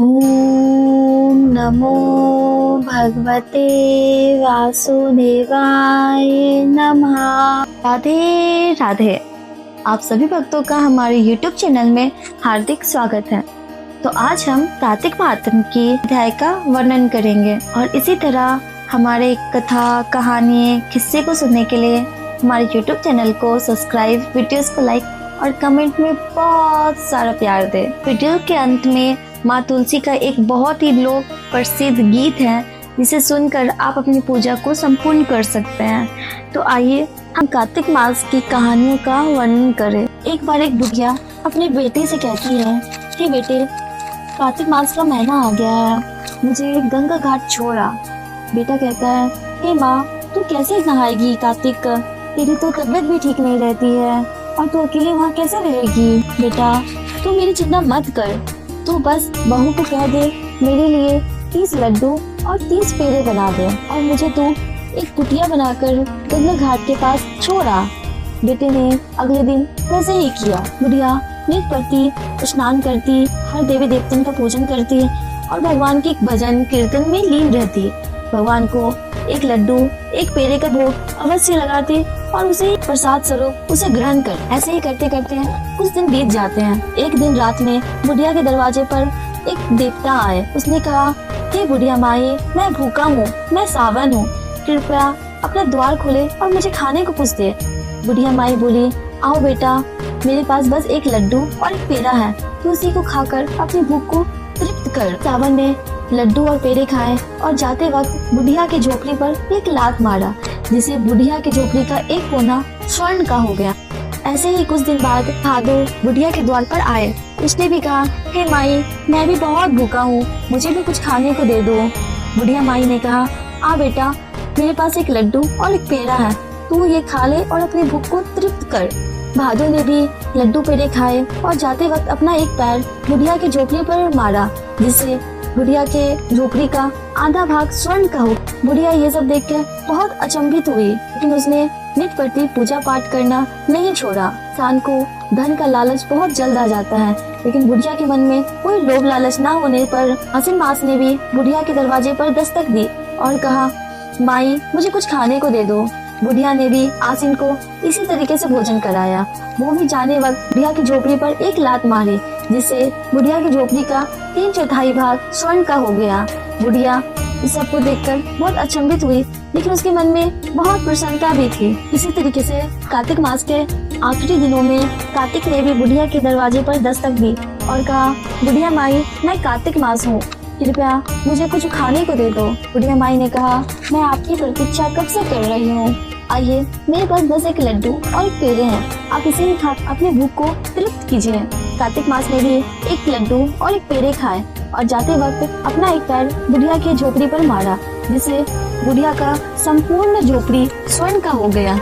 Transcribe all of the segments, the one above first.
ओम नमो भगवते वासुदेवाय नमः। राधे राधे। आप सभी भक्तों का हमारे YouTube चैनल में हार्दिक स्वागत है। तो आज हम कार्तिक महात्म की अध्याय का वर्णन करेंगे और इसी तरह हमारे कथा कहानी किस्से को सुनने के लिए हमारे YouTube चैनल को सब्सक्राइब, वीडियोस को लाइक और कमेंट में बहुत सारा प्यार दे। वीडियो के अंत में माँ तुलसी का एक बहुत ही लोक प्रसिद्ध गीत है जिसे सुनकर आप अपनी पूजा को संपूर्ण कर सकते हैं। तो आइए हम कार्तिक मास की कहानियों का वर्णन करें। एक बार एक बुढ़िया अपने बेटे से कहती है कि बेटे, कार्तिक मास का महीना आ गया है, मुझे गंगा घाट छोड़ा। बेटा कहता है, हे माँ, तू कैसे नहाएगी कार्तिक, तेरी तो तबीयत भी ठीक नहीं रहती है और तू अकेले वहाँ कैसे रहेगी। बेटा, तू मेरी चिंता मत कर, तू बस बहू को कह दे मेरे लिए 30 लड्डू और 30 पेड़े बना दे और मुझे तू एक कुटिया बनाकर गंगा घाट के पास छोड़ा। बेटे ने अगले दिन वैसे ही किया। बुढ़िया नित पढ़ती, स्नान करती, हर देवी देवताओं का पूजन करती और भगवान के भजन कीर्तन में लीन रहती। भगवान को एक लड्डू, एक पेड़े का भोग अवश्य लगाते और उसे प्रसाद स्वरूप उसे ग्रहण कर। ऐसे ही करते करते कुछ दिन बीत जाते हैं। एक दिन रात में बुढ़िया के दरवाजे पर एक देवता आए। उसने कहा, हे बुढ़िया माई, मैं भूखा हूँ, मैं सावन हूँ, कृपया अपना द्वार खोले और मुझे खाने को कुछ दे। बुढ़िया माई बोली, आओ बेटा, मेरे पास बस एक लड्डू और एक पेड़ा है, तो उसी को खाकर अपनी भूख को तृप्त कर। सावन ने लड्डू और पेड़े खाए और जाते वक्त बुढ़िया की झोपड़ी पर एक लात मारा, जिससे बुढ़िया की झोपड़ी का एक कोना स्वर्ण का हो गया। ऐसे ही कुछ दिन बाद भादो बुढ़िया के द्वार पर आए। उसने भी कहा, हे माई, मैं भी बहुत भूखा हूँ, मुझे भी कुछ खाने को दे दो। बुढ़िया माई ने कहा, आ बेटा, मेरे पास एक लड्डू और एक पेड़ा है, तू ये खा ले और अपनी भूख को तृप्त कर। भादो ने भी लड्डू पेड़े खाए और जाते वक्त अपना एक पैर बुढ़िया की झोपड़ी पर मारा, जिससे बुढ़िया के झोपड़ी का आधा भाग स्वर्ण का हो। बुढ़िया ये सब देख कर बहुत अचंभित हुई, लेकिन उसने नित प्रति पूजा पाठ करना नहीं छोड़ा। इंसान को धन का लालच बहुत जल्द आ जाता है, लेकिन बुढ़िया के मन में कोई लोभ लालच न होने पर आसिन मास ने भी बुढ़िया के दरवाजे पर दस्तक दी और कहा, माई, मुझे कुछ खाने को दे दो। बुढ़िया ने भी आसिन को इसी तरीके से भोजन कराया। वो भी जाने वक्त बुढ़िया की झोपड़ी पर एक लात मारी, जिससे बुढ़िया की झोपड़ी का 3/4 भाग स्वर्ण का हो गया। बुढ़िया इस सबको देखकर बहुत अचंभित हुई, लेकिन उसके मन में बहुत प्रसन्नता भी थी। इसी तरीके से कार्तिक मास के आखिरी दिनों में कार्तिक ने भी बुढ़िया के दरवाजे पर दस्तक दी और कहा, बुढ़िया माई, मैं कार्तिक मास हूँ, कृपया मुझे कुछ खाने को दे दो। बुढ़िया माई ने कहा, मैं आपकी प्रतीक्षा कब से कर रही हूँ, आइए, मेरे पास बस एक लड्डू और एक पेड़े हैं, आप इसे ही खा अपनी भूख को तृप्त कीजिए। कार्तिक मास ने भी एक लड्डू और एक पेड़े खाए और जाते वक्त अपना एक पैर बुढ़िया की झोपड़ी पर मारा, जिससे बुढ़िया का संपूर्ण झोपड़ी स्वर्ण का हो गया।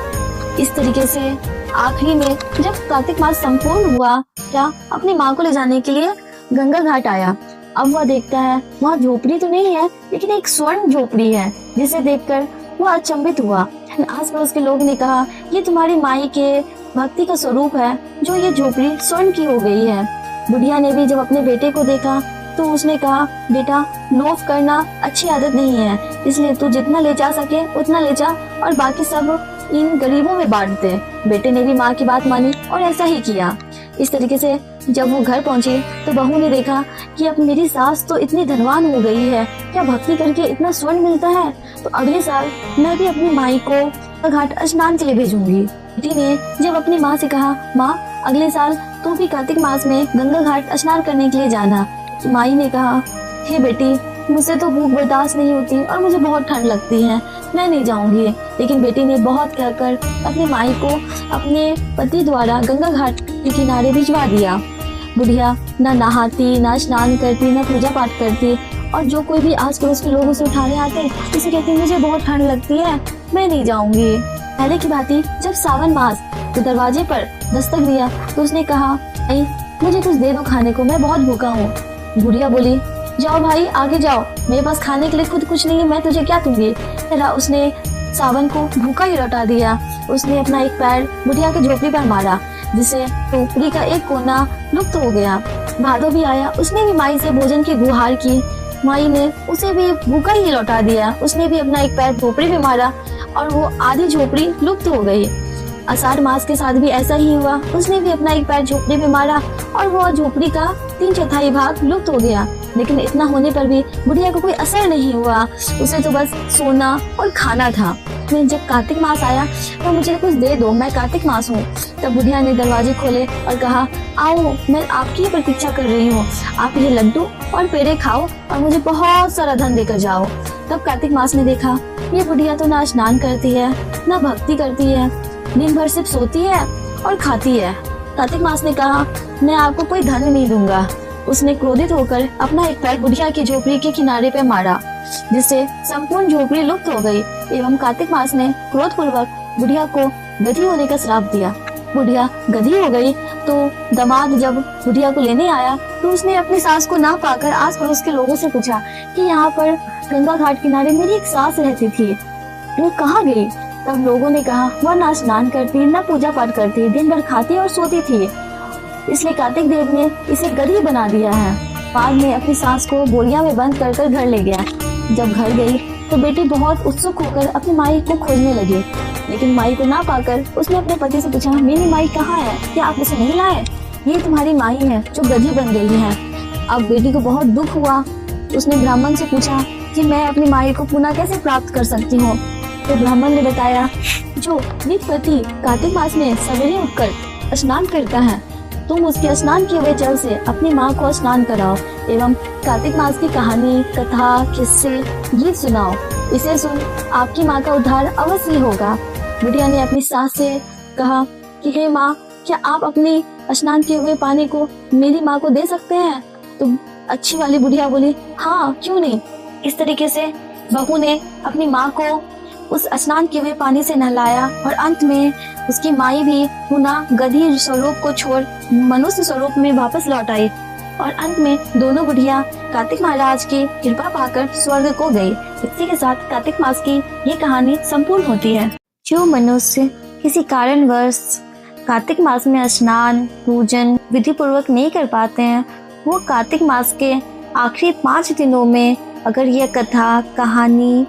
इस तरीके से आखिरी में जब कार्तिक मास संपूर्ण हुआ, क्या अपनी माँ को ले जाने के लिए गंगा घाट आया। अब वह देखता है वहाँ झोपड़ी तो नहीं है, लेकिन एक स्वर्ण झोपड़ी है, जिसे देखकर वह अचंभित हुआ। आस पड़ोस के लोग ने कहा, ये तुम्हारी माई के भक्ति का स्वरूप है जो ये झोपड़ी स्वर्ण की हो गई है। बुढ़िया ने भी जब अपने बेटे को देखा तो उसने कहा, बेटा, लोभ करना अच्छी आदत नहीं है, इसलिए तू जितना ले जा सके उतना ले जा और बाकी सब इन गरीबों में बांट दे। बेटे ने भी माँ की बात मानी और ऐसा ही किया। इस तरीके से जब वो घर पहुंची तो बहू ने देखा कि अब मेरी सास तो इतनी धनवान हो गई है, क्या भक्ति करके इतना स्वर्ण मिलता है, तो अगले साल मैं भी अपनी माई को घाट स्नान के लिए भेजूंगी। बेटी ने जब अपनी माँ से कहा, माँ, अगले साल तू भी कार्तिक मास में गंगा घाट स्नान करने के लिए जाना। तो माई ने कहा, हे बेटी, मुझसे तो भूख बर्दाश्त नहीं होती और मुझे बहुत ठंड लगती है, मैं नहीं जाऊंगी। लेकिन बेटी ने बहुत कहकर अपनी माई को अपने पति द्वारा गंगा घाट के किनारे भिजवा दिया। बुढ़िया न नहाती, न स्नान करती, न पूजा पाठ करती और जो कोई भी आस पड़ोस के लोग उसे उठाने आते उसे कहती, मुझे बहुत ठंड लगती है, मैं नहीं जाऊंगी। पहले की भांति जब सावन मास के दरवाजे पर दस्तक दिया तो उसने कहा, भाई, मुझे कुछ दे दो खाने को, मैं बहुत भूखा हूँ। बुढ़िया बोली, जाओ भाई, आगे जाओ, मेरे पास खाने के लिए खुद कुछ नहीं है, मैं तुझे क्या दूंगी। उसने सावन को भूखा ही लौटा दिया। उसने अपना एक पैर बुढ़िया की झोपड़ी पर मारा, जिससे झोपड़ी का एक कोना लुप्त हो गया। भादो भी आया, उसने भी माई से भोजन की गुहार की। माई ने उसे भी भूखा ही लौटा दिया। उसने भी अपना एक पैर झोपड़ी में मारा और वो आधी झोपड़ी लुप्त हो गई। आषाढ़ मास के साथ भी ऐसा ही हुआ। उसने भी अपना एक पैर झोपड़ी में मारा और वो झोपड़ी का 3/4 भाग लुप्त हो गया। लेकिन इतना होने पर भी बुढ़िया को कोई असर नहीं हुआ। उसे तो बस सोना और खाना था। फिर जब कार्तिक मास आया तो मुझे कुछ दे दो, मैं कार्तिक मास हूँ। तब बुढ़िया ने दरवाजे खोले और कहा, आओ, मैं आपकी प्रतीक्षा कर रही हूँ। आप ये लड्डू और पेड़े खाओ और मुझे बहुत सारा धन देकर जाओ। तब कार्तिक मास ने देखा, ये बुढ़िया तो ना स्नान करती है, ना भक्ति करती है, दिन भर सिर्फ सोती है और खाती है। कार्तिक मास ने कहा, मैं आपको कोई धन नहीं दूंगा। उसने क्रोधित होकर अपना एक पैर बुढ़िया की झोपड़ी के किनारे पे मारा, जिससे संपूर्ण झोपड़ी लुप्त हो गई। एवं कार्तिक मास ने क्रोधपूर्वक बुढ़िया को गधी होने का श्राप दिया। बुढ़िया गधी हो गई तो दामाद जब बुढ़िया को लेने आया तो उसने अपनी सास को ना पाकर आस पड़ोस के लोगों से पूछा कि यहाँ पर गंगा घाट किनारे मेरी एक सास रहती थी, वो कहाँ गई? तब लोगों ने कहा, वह ना स्नान करती, ना पूजा पाठ करती, दिन भर खाती और सोती थी, इसलिए कार्तिक देव ने इसे गधी बना दिया है। बाद में अपनी सास को बोरिया में बंद कर घर ले गया। जब घर गई तो बेटी बहुत उत्सुक होकर अपनी माई को खोजने लगी, लेकिन माई को ना पाकर उसने अपने पति से पूछा, मेरी माई कहाँ है? क्या आप उसे नहीं लाए? ये तुम्हारी माई है जो गधी बन गई है। अब बेटी को बहुत दुख हुआ। उसने ब्राह्मण से पूछा कि मैं अपनी माई को पुनः कैसे प्राप्त कर सकती हूँ। तो ब्राह्मण ने बताया, जो नित्य कार्तिक मास में सवेरे उठकर स्नान करता है, तुम उसके स्नान किए हुए जल से अपनी माँ को स्नान कराओ एवं कार्तिक मास की कहानी, कथा, किस्से, गीत सुनाओ। इसे सुन आपकी माँ का उद्धार अवश्य होगा। बुढ़िया ने अपनी सास से कहा कि हे माँ, क्या आप अपनी स्नान किए हुए पानी को मेरी माँ को दे सकते हैं? तो अच्छी वाली बुढ़िया बोली, हाँ, क्यों नहीं। इस तरीके से बहू ने अपनी माँ को उस स्नान किए हुए पानी से नहलाया और अंत में उसकी माई भी पुनः गधी स्वरूप को छोड़ मनुष्य स्वरूप में वापस लौट आई और अंत में दोनों बुढ़िया कार्तिक महाराज की कृपा पाकर स्वर्ग को गई। इसी के साथ कार्तिक मास की ये कहानी संपूर्ण होती है। जो मनुष्य किसी कारणवश कार्तिक मास में स्नान पूजन विधि पूर्वक नहीं कर पाते हैं, वो कार्तिक मास के आखिरी 5 दिनों में अगर यह कथा, कहानी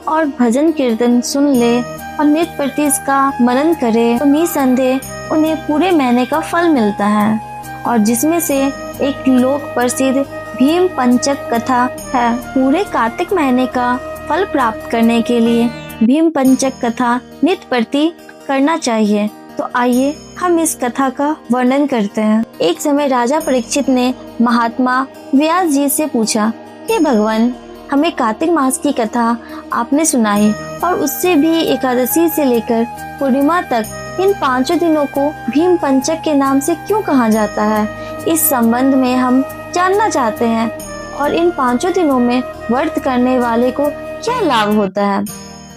और भजन कीर्तन सुन ले और नित्य प्रति इसका मनन करे तो निसंदेह उन्हें पूरे महीने का फल मिलता है। और जिसमें से एक लोक प्रसिद्ध भीम पंचक कथा है। पूरे कार्तिक महीने का फल प्राप्त करने के लिए भीम पंचक कथा नित्य प्रति करना चाहिए। तो आइए हम इस कथा का वर्णन करते हैं। एक समय राजा परीक्षित ने महात्मा व्यास जी से पूछा, हे भगवान, हमें कार्तिक मास की कथा आपने सुनाई और उससे भी एकादशी से लेकर पूर्णिमा तक इन 5 दिनों को भीम पंचक के नाम से क्यों कहा जाता है? इस संबंध में हम जानना चाहते हैं और इन 5 दिनों में व्रत करने वाले को क्या लाभ होता है?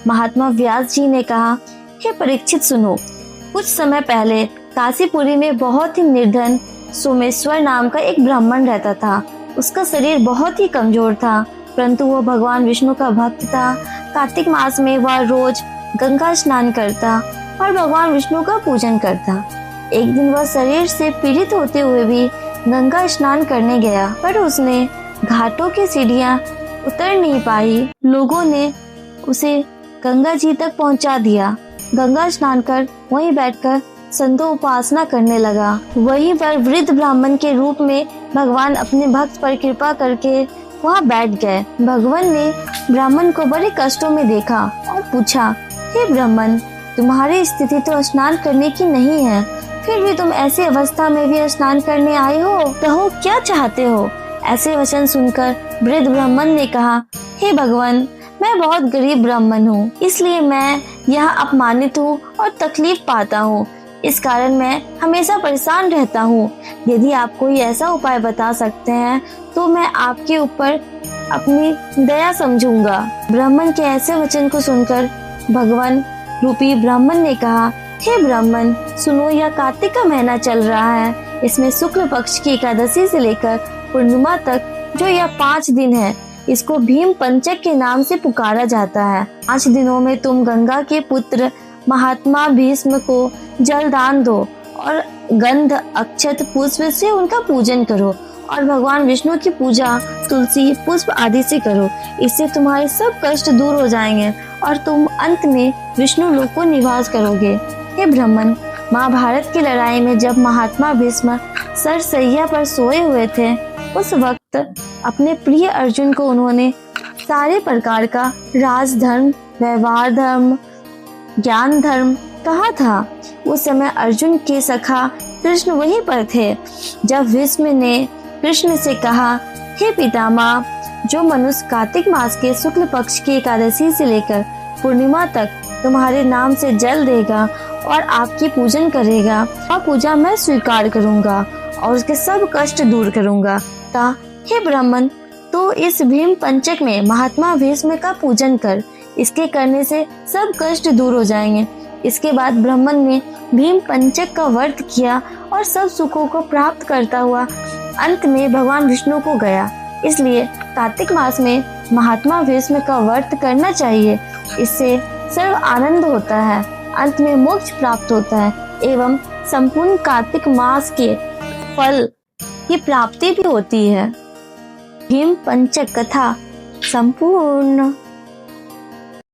महात्मा व्यास जी ने कहा, हे परीक्षित सुनो, कुछ समय पहले काशीपुरी में बहुत ही निर्धन सोमेश्वर नाम का एक ब्राह्मण रहता था। उसका शरीर बहुत ही कमजोर था, परंतु वह भगवान विष्णु का भक्त था। कार्तिक मास में वह रोज गंगा स्नान करता और भगवान विष्णु का पूजन करता। एक दिन वह शरीर से पीड़ित होते हुए भी गंगा स्नान करने गया, पर उसने घाटों की सीढ़ियां उतर नहीं पाई। लोगों ने उसे गंगा जी तक पहुंचा दिया। गंगा स्नान कर वहीं बैठकर संतो उपासना करने लगा। वहीं पर वृद्ध ब्राह्मण के रूप में भगवान अपने भक्त पर कृपा करके वहाँ बैठ गए। भगवान ने ब्राह्मण को बड़े कष्टों में देखा और पूछा, हे ब्राह्मण, तुम्हारी स्थिति तो स्नान करने की नहीं है, फिर भी तुम ऐसी अवस्था में भी स्नान करने आए हो, कहो क्या चाहते हो? ऐसे वचन सुनकर वृद्ध ब्राह्मण ने कहा, हे भगवान, मैं बहुत गरीब ब्राह्मण हूँ, इसलिए मैं यहाँ अपमानित हूँ और तकलीफ पाता हूँ। इस कारण मैं हमेशा परेशान रहता हूँ। यदि आप कोई ऐसा उपाय बता सकते हैं तो मैं आपके ऊपर अपनी दया समझूंगा। ब्राह्मण के ऐसे वचन को सुनकर भगवान रूपी ब्राह्मण ने कहा, हे ब्राह्मण, सुनो, यह कार्तिक का महीना चल रहा है। इसमें शुक्ल पक्ष की एकादशी से लेकर पूर्णिमा तक जो यह 5 दिन है, इसको भीम पंचक के नाम से पुकारा जाता है। 5 दिनों में तुम गंगा के पुत्र महात्मा भीष्म को जल दान दो और गंध अक्षत पुष्प से उनका पूजन करो और भगवान विष्णु की पूजा तुलसी पुष्प आदि से करो। इससे तुम्हारे सब कष्ट दूर हो जाएंगे और तुम अंत में विष्णु लोक को निवास करोगे। हे ब्राह्मण, महाभारत की लड़ाई में जब महात्मा भीष्म सरसैया पर सोए हुए थे, उस वक्त अपने प्रिय अर्जुन को उन्होंने सारे प्रकार का राजधर्म, व्यवहार धर्म, ज्ञान धर्म कहा था। उस समय अर्जुन के सखा कृष्ण वहीं पर थे। जब भीष्म ने कृष्ण से कहा, हे पितामह, जो मनुष्य कार्तिक मास के शुक्ल पक्ष की एकादशी से लेकर पूर्णिमा तक तुम्हारे नाम से जल देगा और आपकी पूजन करेगा, वह पूजा मैं स्वीकार करूंगा और उसके सब कष्ट दूर करूंगा। हे ब्राह्मण, तो इस भीम पंचक में महात्मा भीष्म का पूजन कर। इसके करने से सब कष्ट दूर हो जाएंगे। इसके बाद ब्राह्मण ने भीम पंचक का व्रत किया और सब सुखों को प्राप्त करता हुआ अंत में भगवान विष्णु को गया। इसलिए कार्तिक मास में महात्मा भीष्म का व्रत करना चाहिए। इससे सर्व आनंद होता है, अंत में मोक्ष प्राप्त होता है एवं संपूर्ण कार्तिक मास के फल की प्राप्ति भी होती है। भीम पंचक कथा संपूर्ण।